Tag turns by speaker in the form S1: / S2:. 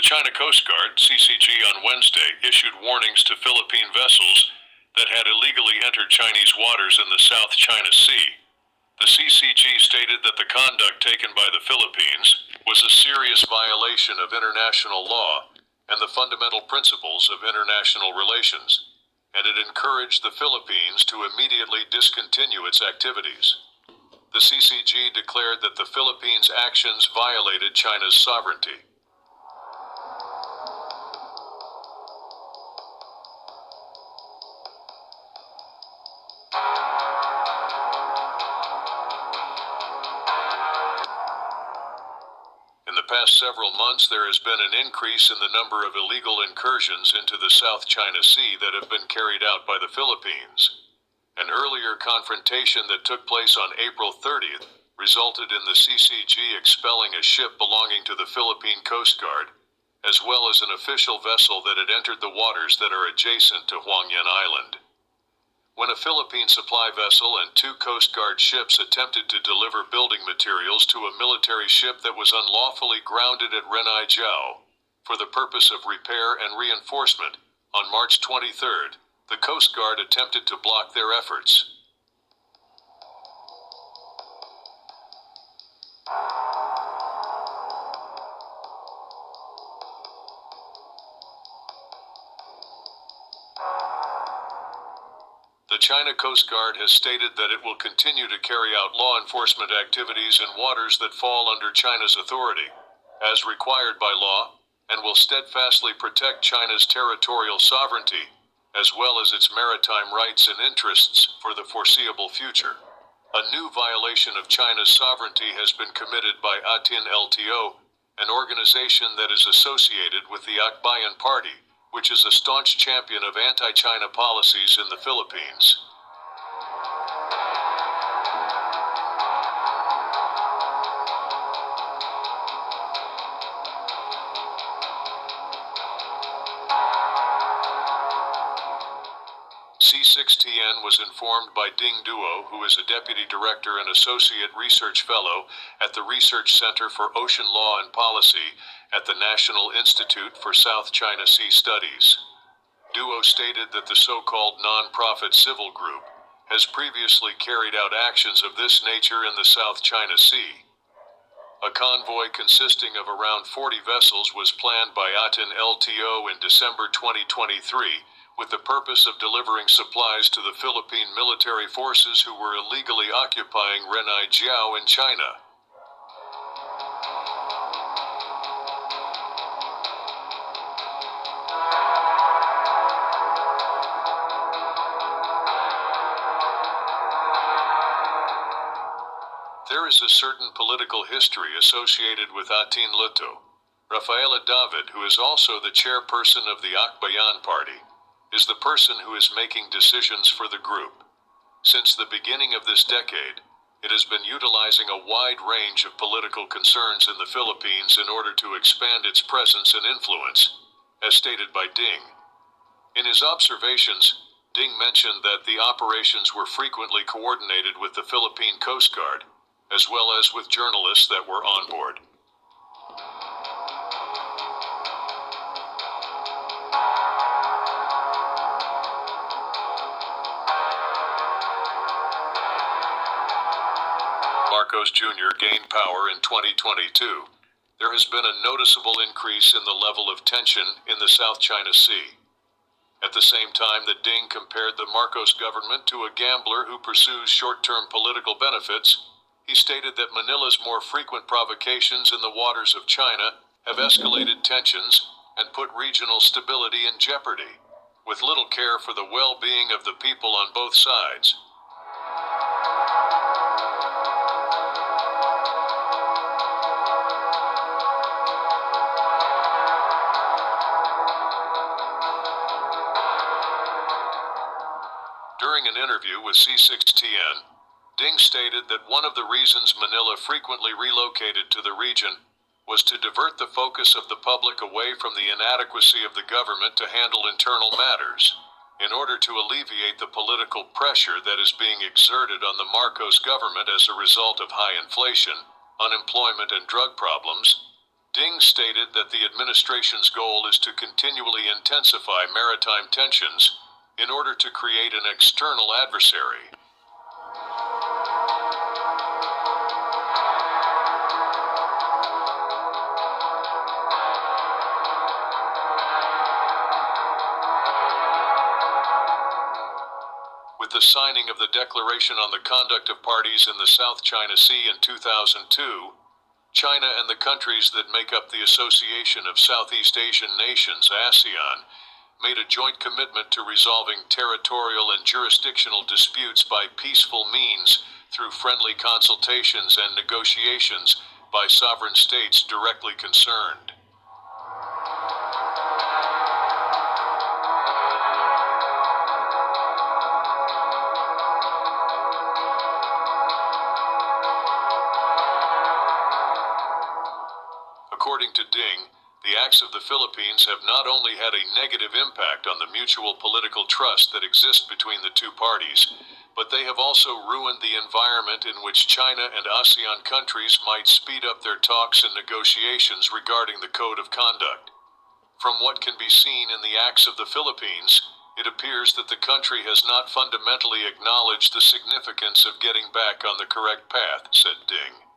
S1: China Coast Guard, CCG, on Wednesday issued warnings to Philippine vessels that had illegally entered Chinese waters in the South China Sea. The CCG stated that the conduct taken by the Philippines was a serious violation of international law and the fundamental principles of international relations, and it encouraged the Philippines to immediately discontinue its activities. The CCG declared that the Philippines' actions violated China's sovereignty. In the past several months, there has been an increase in the number of illegal incursions into the South China Sea that have been carried out by the Philippines. An earlier confrontation that took place on April 30th resulted in the CCG expelling a ship belonging to the Philippine Coast Guard, as well as an official vessel that had entered the waters that are adjacent to Huangyan Island. When a Philippine supply vessel and two Coast Guard ships attempted to deliver building materials to a military ship that was unlawfully grounded at Renai Jiao for the purpose of repair and reinforcement, on March 23rd, the Coast Guard attempted to block their efforts. The China Coast Guard has stated that it will continue to carry out law enforcement activities in waters that fall under China's authority, as required by law, and will steadfastly protect China's territorial sovereignty, as well as its maritime rights and interests for the foreseeable future. A new violation of China's sovereignty has been committed by Atin LTO, an organization that is associated with the Akbayan Party, which is a staunch champion of anti-China policies in the Philippines. C6TN was informed by Ding Duo, who is a Deputy Director and Associate Research Fellow at the Research Center for Ocean Law and Policy at the National Institute for South China Sea Studies. Duo stated that the so-called non-profit civil group has previously carried out actions of this nature in the South China Sea. A convoy consisting of around 40 vessels was planned by Atin LTO in December 2023, with the purpose of delivering supplies to the Philippine military forces who were illegally occupying Renai Jiao in China. There is a certain political history associated with Atin Luto. Rafaela David, who is also the chairperson of the Akbayan Party, is the person who is making decisions for the group. Since the beginning of this decade, it has been utilizing a wide range of political concerns in the Philippines in order to expand its presence and influence, as stated by Ding. In his observations, Ding mentioned that the operations were frequently coordinated with the Philippine Coast Guard, as well as with journalists that were on board. Marcos Jr. gained power in 2022. There has been a noticeable increase in the level of tension in the South China Sea. At the same time that Ding compared the Marcos government to a gambler who pursues short-term political benefits, he stated that Manila's more frequent provocations in the waters of China have escalated tensions and put regional stability in jeopardy, with little care for the well-being of the people on both sides. During an interview with C6TN, Ding stated that one of the reasons Manila frequently relocated to the region was to divert the focus of the public away from the inadequacy of the government to handle internal matters, in order to alleviate the political pressure that is being exerted on the Marcos government as a result of high inflation, unemployment, and drug problems. Ding stated that the administration's goal is to continually intensify maritime tensions in order to create an external adversary. With the signing of the Declaration on the Conduct of Parties in the South China Sea in 2002, China and the countries that make up the Association of Southeast Asian Nations, ASEAN, made a joint commitment to resolving territorial and jurisdictional disputes by peaceful means through friendly consultations and negotiations by sovereign states directly concerned. According to Ding, the acts of the Philippines have not only had a negative impact on the mutual political trust that exists between the two parties, but they have also ruined the environment in which China and ASEAN countries might speed up their talks and negotiations regarding the code of conduct. From what can be seen in the acts of the Philippines, it appears that the country has not fundamentally acknowledged the significance of getting back on the correct path, said Ding.